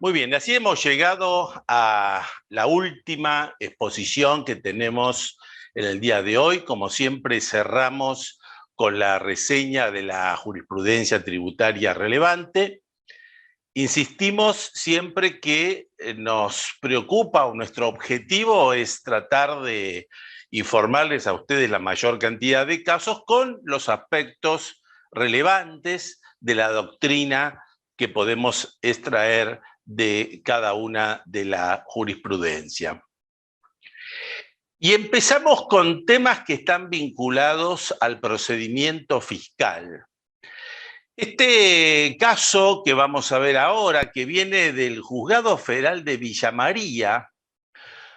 Muy bien, así hemos llegado a la última exposición que tenemos en el día de hoy. Como siempre, cerramos con la reseña de la jurisprudencia tributaria relevante. Insistimos siempre que nos preocupa o nuestro objetivo es tratar de informarles a ustedes la mayor cantidad de casos con los aspectos relevantes de la doctrina que podemos extraer de cada una de la jurisprudencia. Y empezamos con temas que están vinculados al procedimiento fiscal. Este caso que vamos a ver ahora, que viene del Juzgado Federal de Villa María,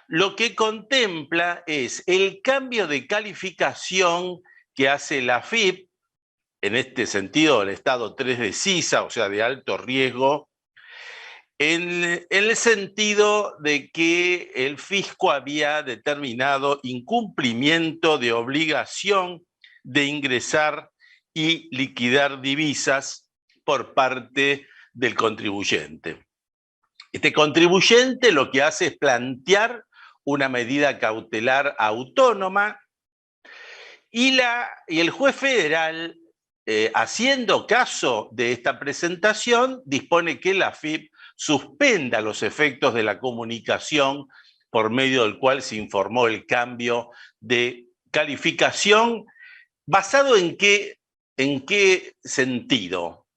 lo que contempla es el cambio de calificación que hace la AFIP, en este sentido el estado 3 de Sisa, o sea, de alto riesgo, en el sentido de que el fisco había determinado incumplimiento de obligación de ingresar y liquidar divisas por parte del contribuyente. Este contribuyente lo que hace es plantear una medida cautelar autónoma y el juez federal, haciendo caso de esta presentación, dispone que la AFIP suspenda los efectos de la comunicación por medio del cual se informó el cambio de calificación. ¿Basado en qué sentido?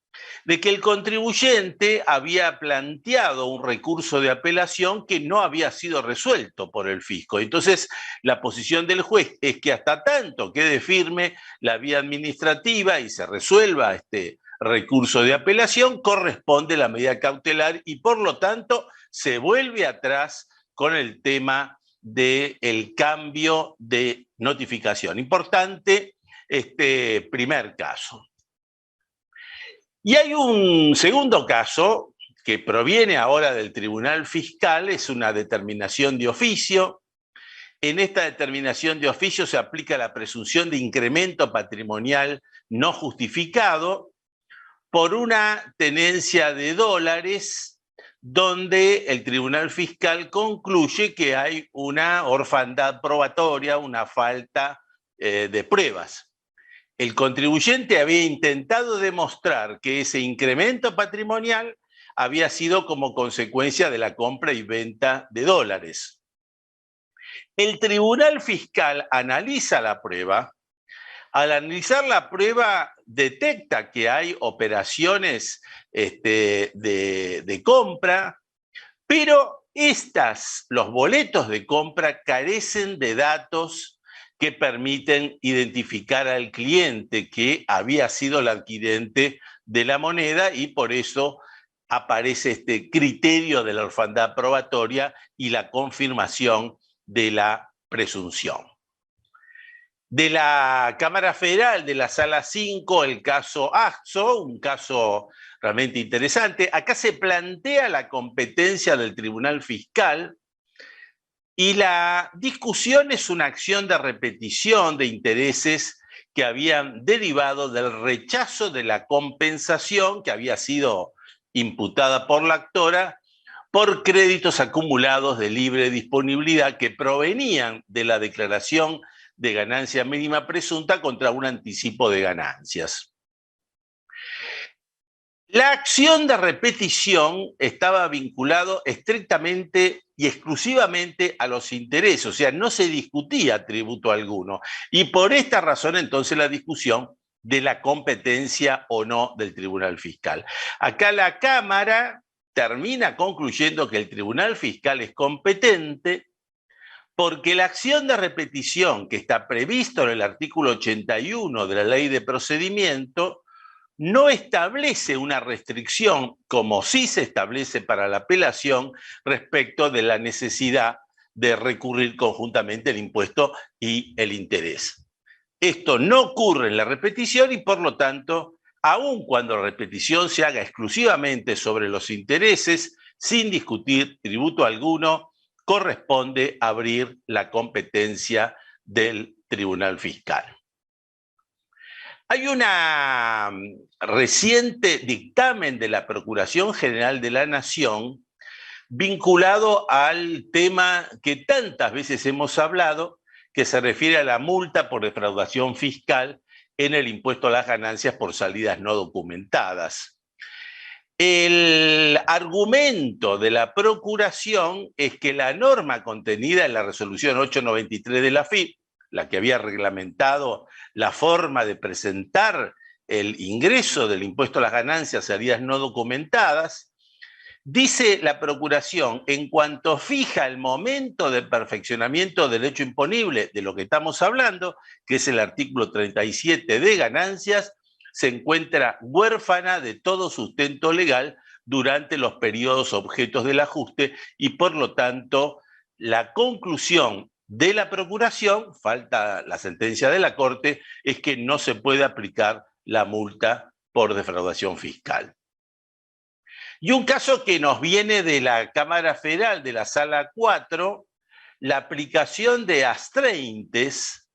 De que el contribuyente había planteado un recurso de apelación que no había sido resuelto por el fisco. Entonces, la posición del juez es que hasta tanto quede firme la vía administrativa y se resuelva este recurso de apelación, corresponde la medida cautelar y por lo tanto se vuelve atrás con el tema del cambio de notificación. Importante este primer caso. Y hay un segundo caso que proviene ahora del Tribunal Fiscal, es una determinación de oficio. En esta determinación de oficio se aplica la presunción de incremento patrimonial no justificado por una tenencia de dólares donde el Tribunal Fiscal concluye que hay una orfandad probatoria, una falta de pruebas. El contribuyente había intentado demostrar que ese incremento patrimonial había sido como consecuencia de la compra y venta de dólares. El Tribunal Fiscal analiza la prueba. Al analizar la prueba, detecta que hay operaciones de compra, pero los boletos de compra carecen de datos que permiten identificar al cliente que había sido el adquirente de la moneda y por eso aparece este criterio de la orfandad probatoria y la confirmación de la presunción. De la Cámara Federal, de la Sala 5, el caso Axo, un caso realmente interesante. Acá se plantea la competencia del Tribunal Fiscal y la discusión es una acción de repetición de intereses que habían derivado del rechazo de la compensación que había sido imputada por la actora por créditos acumulados de libre disponibilidad que provenían de la declaración de ganancia mínima presunta contra un anticipo de ganancias. La acción de repetición estaba vinculado estrictamente y exclusivamente a los intereses, o sea, no se discutía tributo alguno. Y por esta razón, entonces, la discusión de la competencia o no del Tribunal Fiscal. Acá la Cámara termina concluyendo que el Tribunal Fiscal es competente porque la acción de repetición que está previsto en el artículo 81 de la Ley de Procedimiento no establece una restricción, como sí se establece para la apelación, respecto de la necesidad de recurrir conjuntamente el impuesto y el interés. Esto no ocurre en la repetición y por lo tanto, aun cuando la repetición se haga exclusivamente sobre los intereses, sin discutir tributo alguno, corresponde abrir la competencia del Tribunal Fiscal. Hay una reciente dictamen de la Procuración General de la Nación vinculado al tema que tantas veces hemos hablado, que se refiere a la multa por defraudación fiscal en el impuesto a las ganancias por salidas no documentadas. El argumento de la Procuración es que la norma contenida en la resolución 893 de la AFIP, la que había reglamentado la forma de presentar el ingreso del impuesto a las ganancias salidas no documentadas, dice la Procuración, en cuanto fija el momento de perfeccionamiento del hecho imponible de lo que estamos hablando, que es el artículo 37 de ganancias, se encuentra huérfana de todo sustento legal durante los periodos objetos del ajuste y por lo tanto la conclusión de la Procuración, falta la sentencia de la Corte, es que no se puede aplicar la multa por defraudación fiscal. Y un caso que nos viene de la Cámara Federal, de la Sala 4, la aplicación de astreintes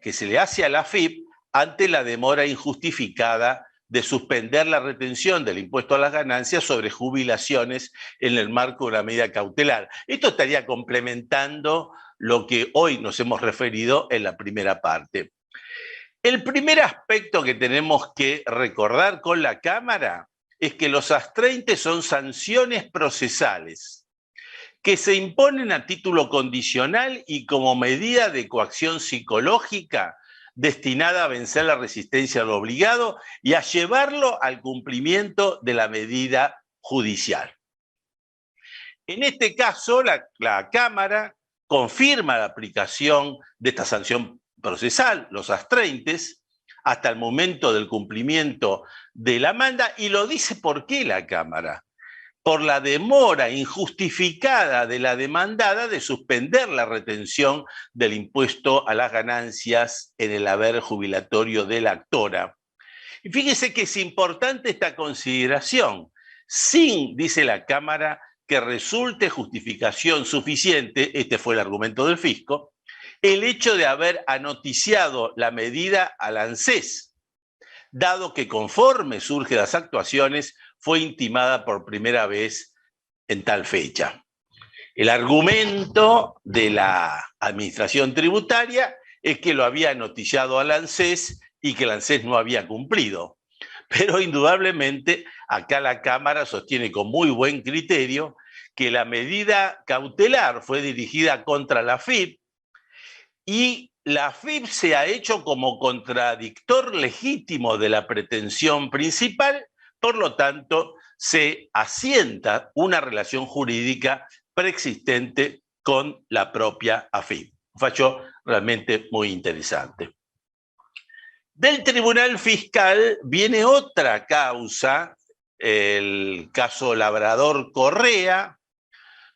que se le hace a la AFIP ante la demora injustificada de suspender la retención del impuesto a las ganancias sobre jubilaciones en el marco de una medida cautelar. Esto estaría complementando lo que hoy nos hemos referido en la primera parte. El primer aspecto que tenemos que recordar con la Cámara es que los astreintes son sanciones procesales que se imponen a título condicional y como medida de coacción psicológica destinada a vencer la resistencia al obligado y a llevarlo al cumplimiento de la medida judicial. En este caso, la Cámara confirma la aplicación de esta sanción procesal, los astreintes, hasta el momento del cumplimiento de la manda, y lo dice por qué la Cámara. Por la demora injustificada de la demandada de suspender la retención del impuesto a las ganancias en el haber jubilatorio de la actora. Y fíjese que es importante esta consideración. Sin, dice la Cámara, que resulte justificación suficiente, este fue el argumento del fisco, el hecho de haber anoticiado la medida al ANSES, dado que conforme surgen las actuaciones, fue intimada por primera vez en tal fecha. El argumento de la Administración Tributaria es que lo había noticiado al ANSES y que el ANSES no había cumplido. Pero indudablemente acá la Cámara sostiene con muy buen criterio que la medida cautelar fue dirigida contra la AFIP y la AFIP se ha hecho como contradictor legítimo de la pretensión principal, por lo tanto se asienta una relación jurídica preexistente con la propia AFIP. Un fallo realmente muy interesante. Del Tribunal Fiscal viene otra causa, el caso Labrador Correa,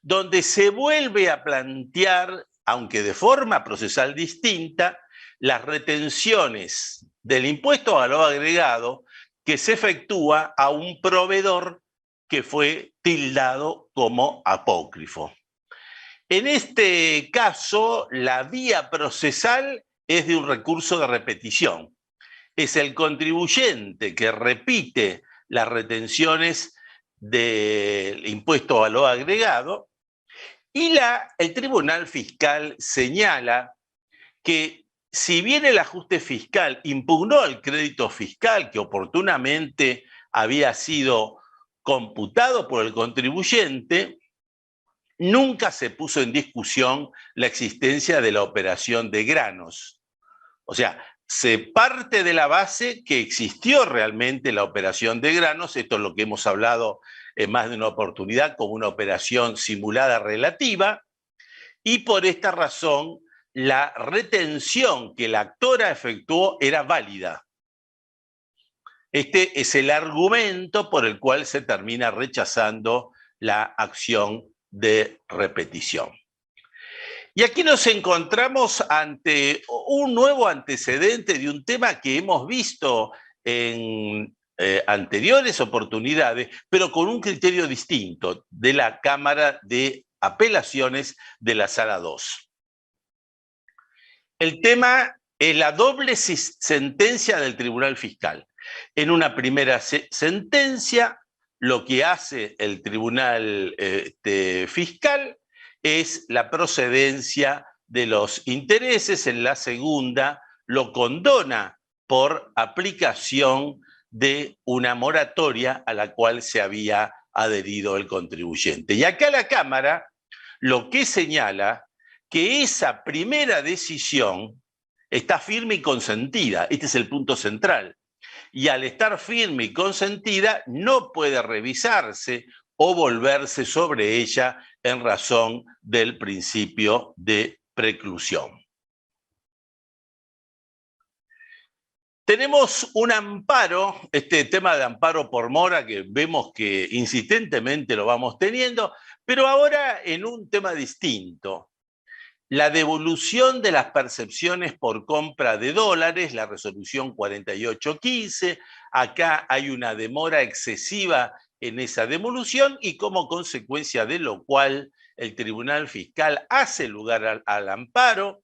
donde se vuelve a plantear, aunque de forma procesal distinta, las retenciones del impuesto a valor agregado que se efectúa a un proveedor que fue tildado como apócrifo. En este caso, la vía procesal es de un recurso de repetición. Es el contribuyente que repite las retenciones del impuesto a valor agregado y el Tribunal Fiscal señala que si bien el ajuste fiscal impugnó el crédito fiscal que oportunamente había sido computado por el contribuyente, nunca se puso en discusión la existencia de la operación de granos. O sea, se parte de la base que existió realmente la operación de granos, esto es lo que hemos hablado en más de una oportunidad como una operación simulada relativa, y por esta razón la retención que la actora efectuó era válida. Este es el argumento por el cual se termina rechazando la acción de repetición. Y aquí nos encontramos ante un nuevo antecedente de un tema que hemos visto en anteriores oportunidades, pero con un criterio distinto de la Cámara de Apelaciones de la Sala 2. El tema es la doble sentencia del Tribunal Fiscal. En una primera sentencia lo que hace el Tribunal Fiscal es la procedencia de los intereses. En la segunda lo condona por aplicación de una moratoria a la cual se había adherido el contribuyente. Y acá la Cámara lo que señala que esa primera decisión está firme y consentida. Este es el punto central. Y al estar firme y consentida, no puede revisarse o volverse sobre ella en razón del principio de preclusión. Tenemos un amparo, este tema de amparo por mora, que vemos que insistentemente lo vamos teniendo, pero ahora en un tema distinto. La devolución de las percepciones por compra de dólares, la resolución 4815, acá hay una demora excesiva en esa devolución y como consecuencia de lo cual el Tribunal Fiscal hace lugar al amparo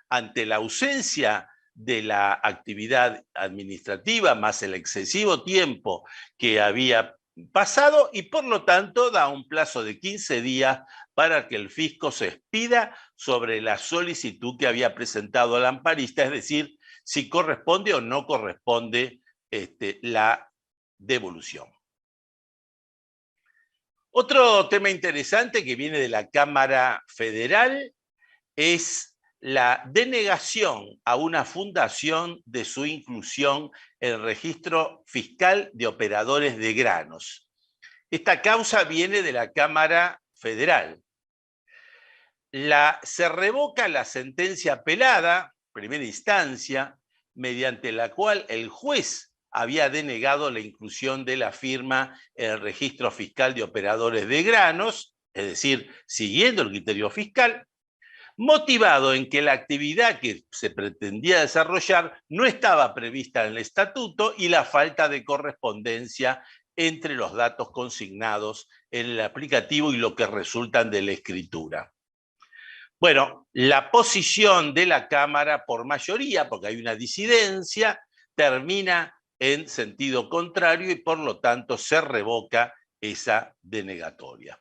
ante la ausencia de la actividad administrativa más el excesivo tiempo que había pasado y por lo tanto da un plazo de 15 días para que el fisco se expida sobre la solicitud que había presentado el amparista, es decir, si corresponde o no corresponde la devolución. Otro tema interesante que viene de la Cámara Federal es la denegación a una fundación de su inclusión en el registro fiscal de operadores de granos. Esta causa viene de la Cámara Federal. Se revoca la sentencia apelada, primera instancia, mediante la cual el juez había denegado la inclusión de la firma en el registro fiscal de operadores de granos, es decir, siguiendo el criterio fiscal, motivado en que la actividad que se pretendía desarrollar no estaba prevista en el estatuto y la falta de correspondencia entre los datos consignados en el aplicativo y lo que resultan de la escritura. Bueno, la posición de la Cámara por mayoría, porque hay una disidencia, termina en sentido contrario y por lo tanto se revoca esa denegatoria.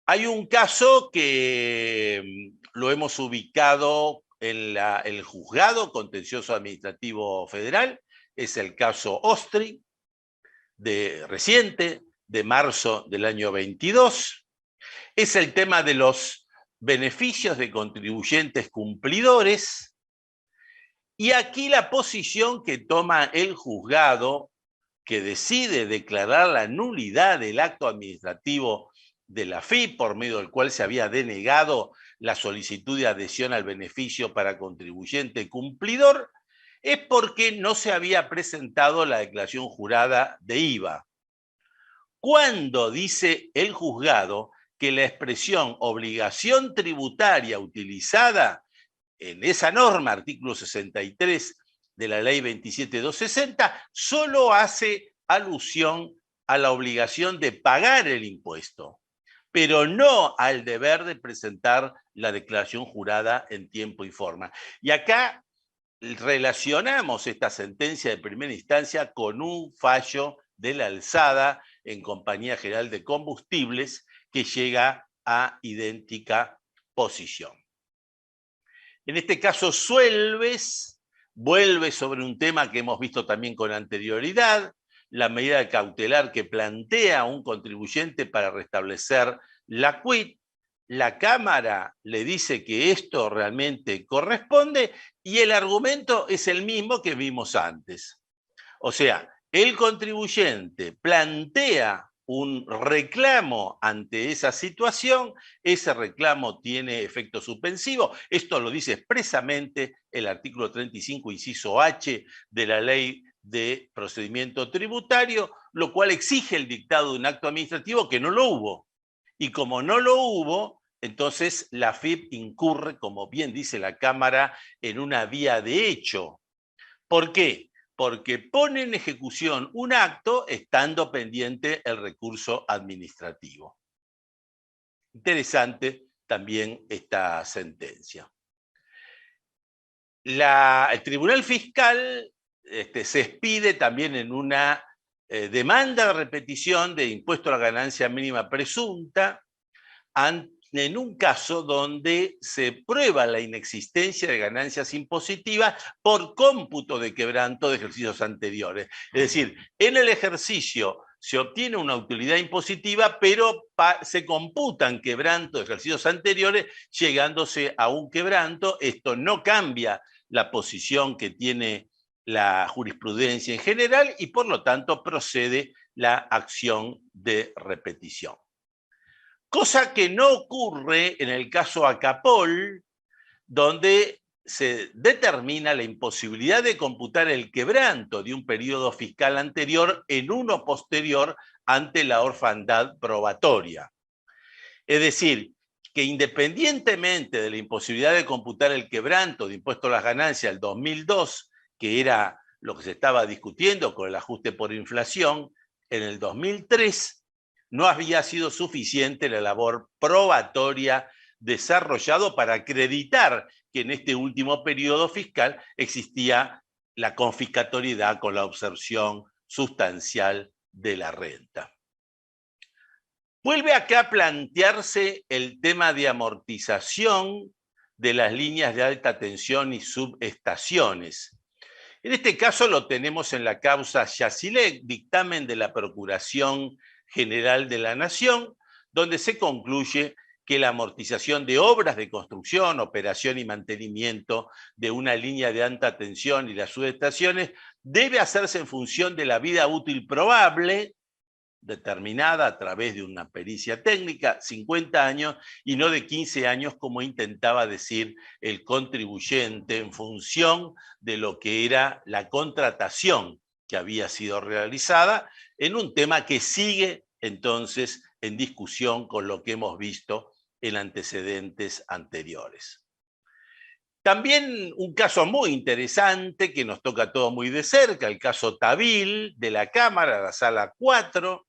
Hay un caso que lo hemos ubicado en el Juzgado Contencioso Administrativo Federal, es el caso Ostri, reciente, de marzo del año 22. Es el tema de los beneficios de contribuyentes cumplidores. Y aquí la posición que toma el juzgado, que decide declarar la nulidad del acto administrativo de la FIP, por medio del cual se había denegado la solicitud de adhesión al beneficio para contribuyente cumplidor, es porque no se había presentado la declaración jurada de IVA. Cuando dice el juzgado que la expresión obligación tributaria utilizada en esa norma, artículo 63 de la ley 27.260, solo hace alusión a la obligación de pagar el impuesto, pero no al deber de presentar la declaración jurada en tiempo y forma. Y acá relacionamos esta sentencia de primera instancia con un fallo de la alzada en Compañía General de Combustibles que llega a idéntica posición. En este caso, Suelves vuelve sobre un tema que hemos visto también con anterioridad, la medida cautelar que plantea un contribuyente para restablecer la quit. La Cámara le dice que esto realmente corresponde y el argumento es el mismo que vimos antes. O sea, el contribuyente plantea un reclamo ante esa situación, ese reclamo tiene efecto suspensivo, esto lo dice expresamente el artículo 35, inciso H de la Ley de Procedimiento Tributario, lo cual exige el dictado de un acto administrativo que no lo hubo. Y como no lo hubo, entonces la FIP incurre, como bien dice la Cámara, en una vía de hecho. ¿Por qué? Porque pone en ejecución un acto estando pendiente el recurso administrativo. Interesante también esta sentencia. El Tribunal Fiscal se expide también en una demanda de repetición de impuesto a la ganancia mínima presunta en un caso donde se prueba la inexistencia de ganancias impositivas por cómputo de quebranto de ejercicios anteriores. Es decir, en el ejercicio se obtiene una utilidad impositiva, pero se computan quebrantos de ejercicios anteriores, llegándose a un quebranto. Esto no cambia la posición que tiene la jurisprudencia en general y por lo tanto procede la acción de repetición. Cosa que no ocurre en el caso Acapol, donde se determina la imposibilidad de computar el quebranto de un periodo fiscal anterior en uno posterior ante la orfandad probatoria. Es decir, que independientemente de la imposibilidad de computar el quebranto de impuesto a las ganancias del 2002, que era lo que se estaba discutiendo con el ajuste por inflación, en el 2003 no había sido suficiente la labor probatoria desarrollado para acreditar que en este último periodo fiscal existía la confiscatoriedad con la observación sustancial de la renta. Vuelve acá a plantearse el tema de amortización de las líneas de alta tensión y subestaciones. En este caso lo tenemos en la causa Yacilec, dictamen de la Procuración General de la Nación, donde se concluye que la amortización de obras de construcción, operación y mantenimiento de una línea de alta tensión y las subestaciones debe hacerse en función de la vida útil probable, determinada a través de una pericia técnica, 50 años, y no de 15 años como intentaba decir el contribuyente en función de lo que era la contratación que había sido realizada, en un tema que sigue entonces en discusión con lo que hemos visto en antecedentes anteriores. También un caso muy interesante que nos toca a todos muy de cerca, el caso Tavil de la Cámara, la Sala 4,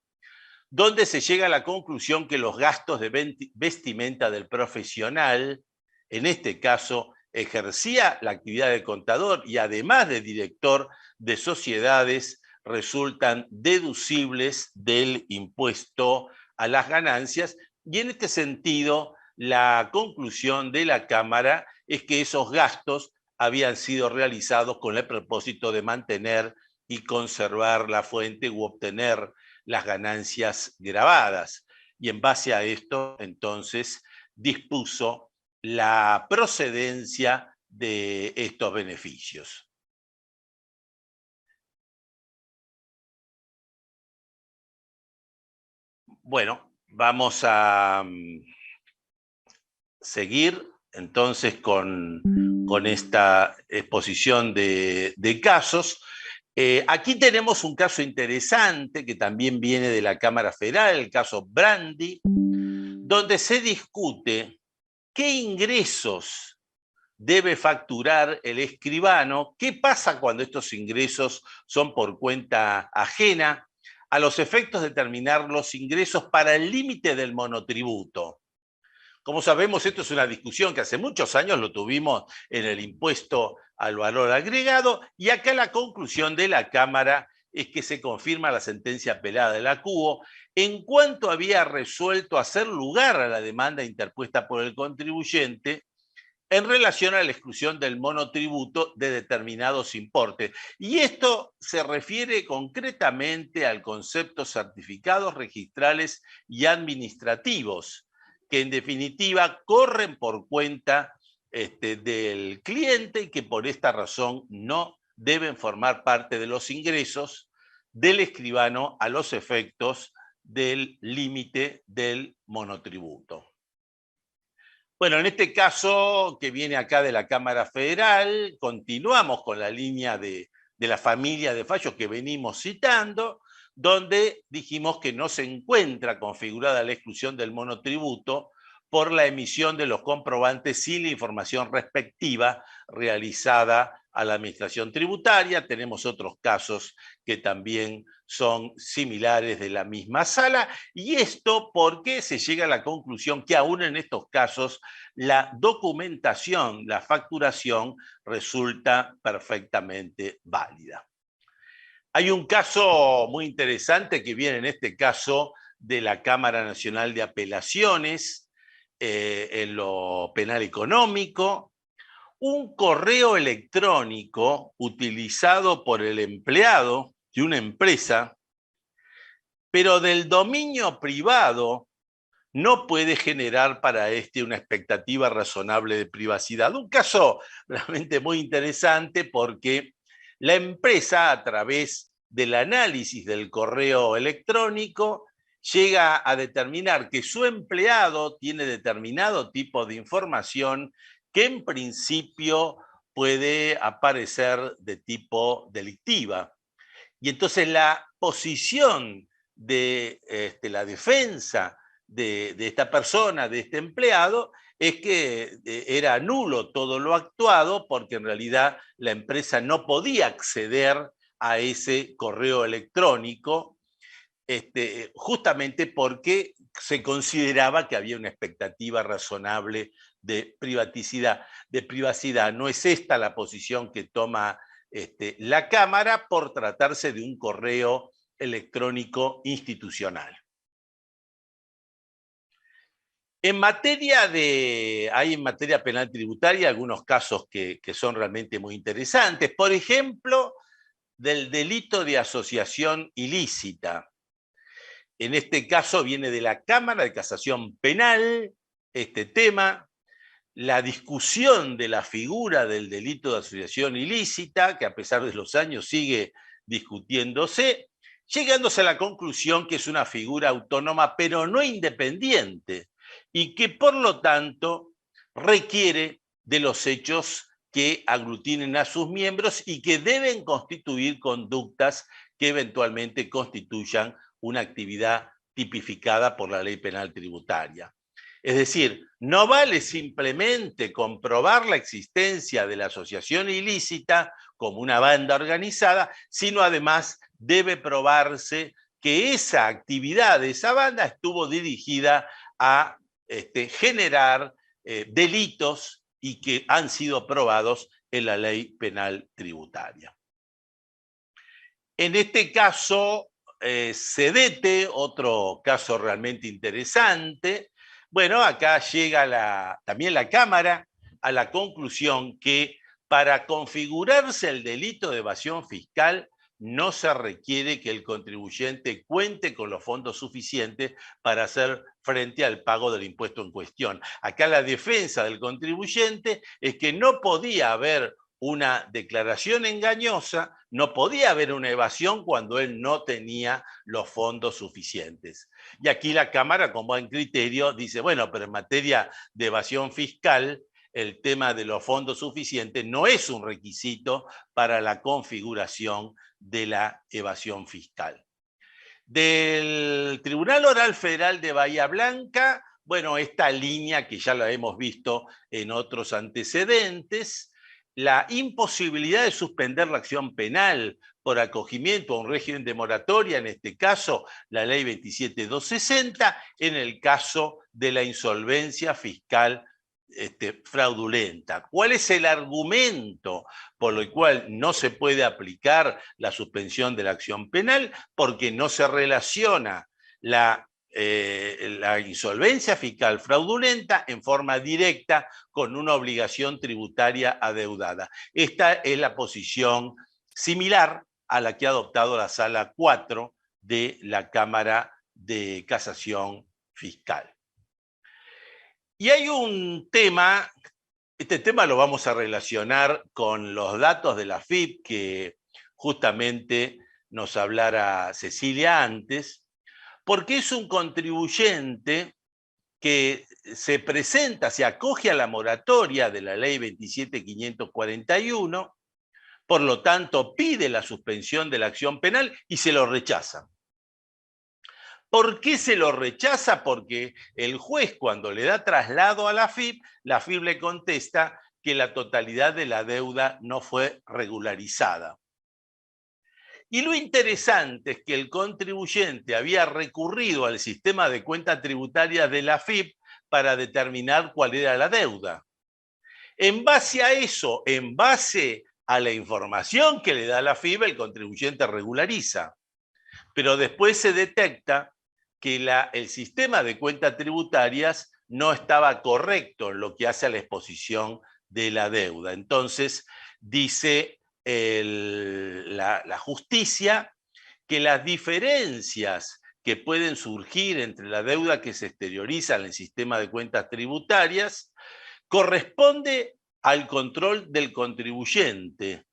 donde se llega a la conclusión que los gastos de vestimenta del profesional, en este caso, ejercía la actividad de contador y además de director de sociedades, resultan deducibles del impuesto a las ganancias, y en este sentido, la conclusión de la Cámara es que esos gastos habían sido realizados con el propósito de mantener y conservar la fuente u obtener las ganancias grabadas. Y en base a esto, entonces, dispuso la procedencia de estos beneficios. Bueno, vamos a seguir entonces con esta exposición de casos. Aquí tenemos un caso interesante que también viene de la Cámara Federal, el caso Brandi, donde se discute qué ingresos debe facturar el escribano, qué pasa cuando estos ingresos son por cuenta ajena, a los efectos de determinar los ingresos para el límite del monotributo. Como sabemos, esto es una discusión que hace muchos años lo tuvimos en el impuesto al valor agregado, y acá la conclusión de la Cámara es que se confirma la sentencia apelada de la CUO en cuanto había resuelto hacer lugar a la demanda interpuesta por el contribuyente en relación a la exclusión del monotributo de determinados importes. Y esto se refiere concretamente al concepto certificados registrales y administrativos, que en definitiva corren por cuenta del cliente y que por esta razón no deben formar parte de los ingresos del escribano a los efectos del límite del monotributo. Bueno, en este caso que viene acá de la Cámara Federal, continuamos con la línea de la familia de fallos que venimos citando, donde dijimos que no se encuentra configurada la exclusión del monotributo por la emisión de los comprobantes sin la información respectiva realizada a la administración tributaria. Tenemos otros casos que también son similares de la misma sala, y esto porque se llega a la conclusión que aún en estos casos la documentación, la facturación resulta perfectamente válida. Hay un caso muy interesante que viene en este caso de la Cámara Nacional de Apelaciones en lo penal económico. Un correo electrónico utilizado por el empleado de una empresa, pero del dominio privado, no puede generar para este una expectativa razonable de privacidad. Un caso realmente muy interesante porque la empresa, a través del análisis del correo electrónico, llega a determinar que su empleado tiene determinado tipo de información que en principio puede aparecer de tipo delictiva. Y entonces la posición de la defensa de esta persona, de este empleado, es que era nulo todo lo actuado porque en realidad la empresa no podía acceder a ese correo electrónico justamente porque se consideraba que había una expectativa razonable de privacidad. No es esta la posición que toma la Cámara por tratarse de un correo electrónico institucional. Hay en materia penal tributaria algunos casos que son realmente muy interesantes. Por ejemplo, del delito de asociación ilícita. En este caso viene de la Cámara de Casación Penal este tema, la discusión de la figura del delito de asociación ilícita, que a pesar de los años sigue discutiéndose, llegándose a la conclusión que es una figura autónoma pero no independiente y que por lo tanto requiere de los hechos que aglutinen a sus miembros y que deben constituir conductas que eventualmente constituyan una actividad tipificada por la ley penal tributaria. Es decir, no vale simplemente comprobar la existencia de la asociación ilícita como una banda organizada, sino además debe probarse que esa actividad de esa banda estuvo dirigida a generar delitos y que han sido probados en la ley penal tributaria. En este caso, Sedete, otro caso realmente interesante. Bueno, acá llega también la Cámara a la conclusión que para configurarse el delito de evasión fiscal no se requiere que el contribuyente cuente con los fondos suficientes para hacer frente al pago del impuesto en cuestión. Acá la defensa del contribuyente es que no podía haber una declaración engañosa, no podía haber una evasión cuando él no tenía los fondos suficientes. Y aquí la Cámara, con buen criterio, dice, bueno, pero en materia de evasión fiscal, el tema de los fondos suficientes no es un requisito para la configuración de la evasión fiscal. Del Tribunal Oral Federal de Bahía Blanca, bueno, esta línea que ya la hemos visto en otros antecedentes, la imposibilidad de suspender la acción penal por acogimiento a un régimen de moratoria, en este caso la ley 27260, en el caso de la insolvencia fiscal fraudulenta. ¿Cuál es el argumento por el cual no se puede aplicar la suspensión de la acción penal? Porque no se relaciona la insolvencia fiscal fraudulenta en forma directa con una obligación tributaria adeudada. Esta es la posición similar a la que ha adoptado la Sala 4 de la Cámara de Casación Fiscal. Y hay un tema, este tema lo vamos a relacionar con los datos de la AFIP que justamente nos hablara Cecilia antes, porque es un contribuyente que se presenta, se acoge a la moratoria de la ley 27.541, por lo tanto pide la suspensión de la acción penal y se lo rechazan. ¿Por qué se lo rechaza? Porque el juez, cuando le da traslado a la AFIP le contesta que la totalidad de la deuda no fue regularizada. Y lo interesante es que el contribuyente había recurrido al sistema de cuentas tributarias de la AFIP para determinar cuál era la deuda. En base a eso, en base a la información que le da la FIB, el contribuyente regulariza. Pero después se detecta que el sistema de cuentas tributarias no estaba correcto en lo que hace a la exposición de la deuda. Entonces, dice la justicia que las diferencias que pueden surgir entre la deuda que se exterioriza en el sistema de cuentas tributarias corresponde al control del contribuyente,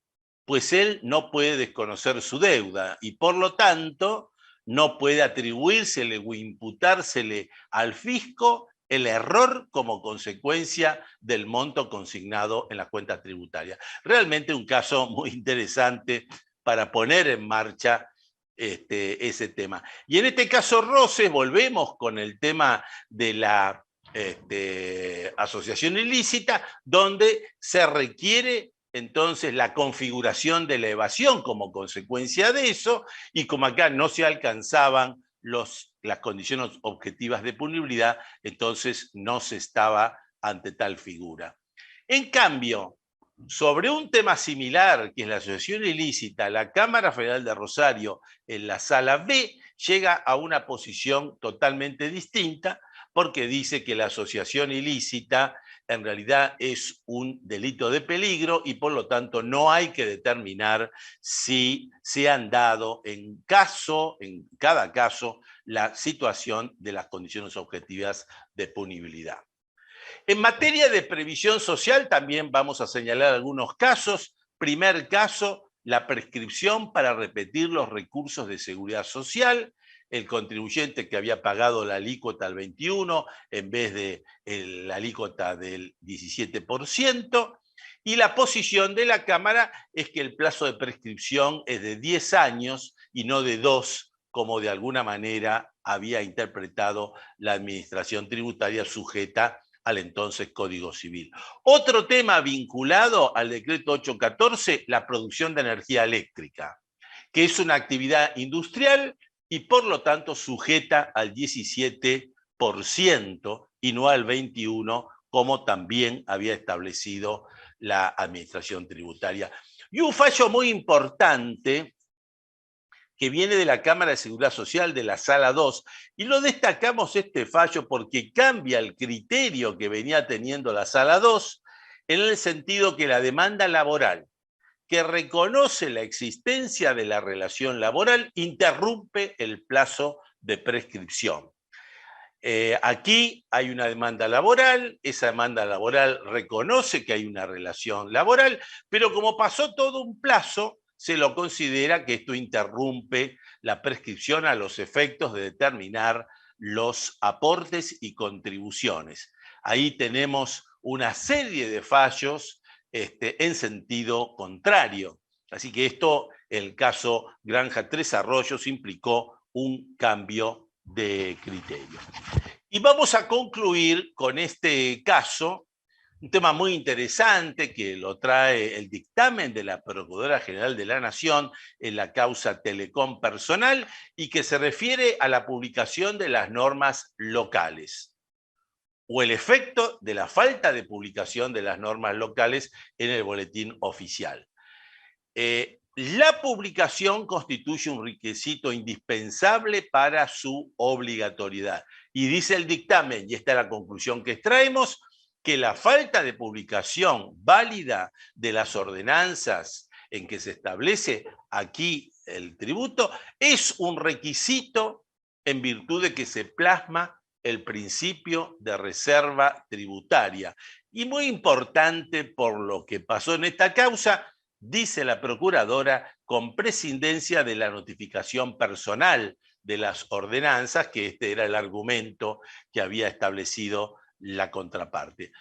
pues él no puede desconocer su deuda y por lo tanto no puede atribuírsele o imputársele al fisco el error como consecuencia del monto consignado en las cuentas tributarias. Realmente un caso muy interesante para poner en marcha ese tema. Y en este caso, Roses, volvemos con el tema de la asociación ilícita, donde se requiere entonces la configuración de la evasión como consecuencia de eso, y como acá no se alcanzaban las condiciones objetivas de punibilidad, entonces no se estaba ante tal figura. En cambio, sobre un tema similar, que es la asociación ilícita, la Cámara Federal de Rosario, en la Sala B, llega a una posición totalmente distinta, porque dice que la asociación ilícita en realidad es un delito de peligro y por lo tanto no hay que determinar si se han dado en cada caso, la situación de las condiciones objetivas de punibilidad. En materia de previsión social también vamos a señalar algunos casos. Primer caso, la prescripción para repetir los recursos de seguridad social. El contribuyente que había pagado la alícuota al 21 en vez de la alícuota del 17%. Y la posición de la Cámara es que el plazo de prescripción es de 10 años y no de 2, como de alguna manera había interpretado la Administración Tributaria sujeta al entonces Código Civil. Otro tema vinculado al decreto 814, la producción de energía eléctrica, que es una actividad industrial y por lo tanto sujeta al 17% y no al 21%, como también había establecido la Administración Tributaria. Y un fallo muy importante que viene de la Cámara de Seguridad Social de la Sala 2, y lo destacamos este fallo porque cambia el criterio que venía teniendo la Sala 2 en el sentido que la demanda laboral, que reconoce la existencia de la relación laboral, interrumpe el plazo de prescripción. Aquí hay una demanda laboral, esa demanda laboral reconoce que hay una relación laboral, pero como pasó todo un plazo, se lo considera que esto interrumpe la prescripción a los efectos de determinar los aportes y contribuciones. Ahí tenemos una serie de fallos en sentido contrario. Así que esto, el caso Granja Tres Arroyos, implicó un cambio de criterio. Y vamos a concluir con este caso, un tema muy interesante que lo trae el dictamen de la Procuradora General de la Nación en la causa Telecom Personal y que se refiere a la publicación de las normas locales o el efecto de la falta de publicación de las normas locales en el boletín oficial. La publicación constituye un requisito indispensable para su obligatoriedad. Y dice el dictamen, y esta es la conclusión que extraemos, que la falta de publicación válida de las ordenanzas en que se establece aquí el tributo es un requisito en virtud de que se plasma el principio de reserva tributaria. Y muy importante por lo que pasó en esta causa, dice la Procuradora, con prescindencia de la notificación personal de las ordenanzas, que este era el argumento que había establecido la contraparte.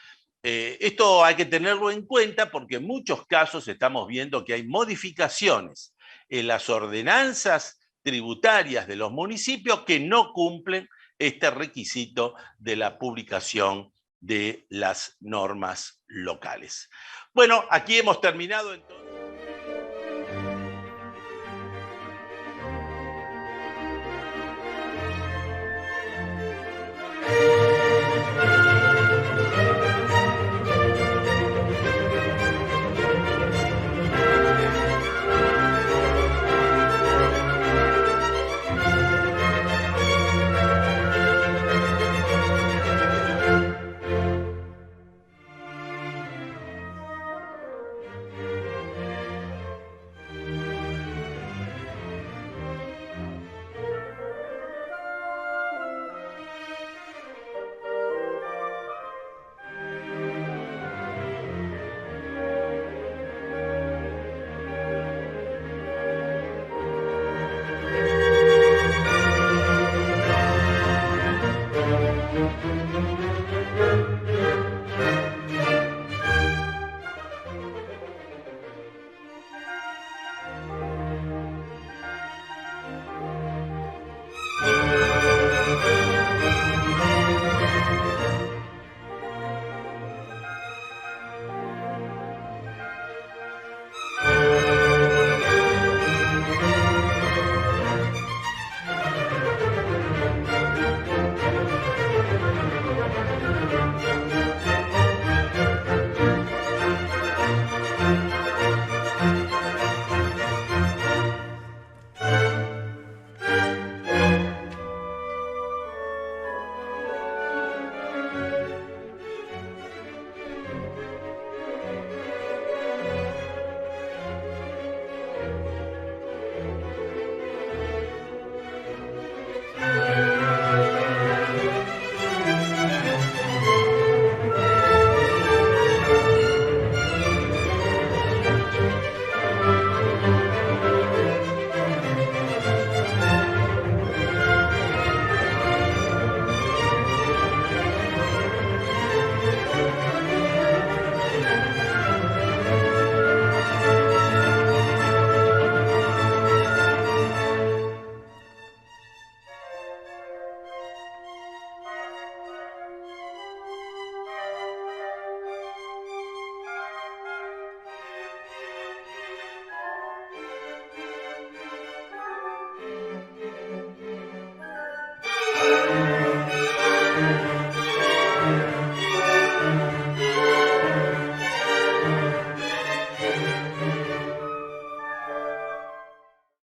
Esto hay que tenerlo en cuenta porque en muchos casos estamos viendo que hay modificaciones en las ordenanzas tributarias de los municipios que no cumplen este requisito de la publicación de las normas locales. Bueno, aquí hemos terminado entonces.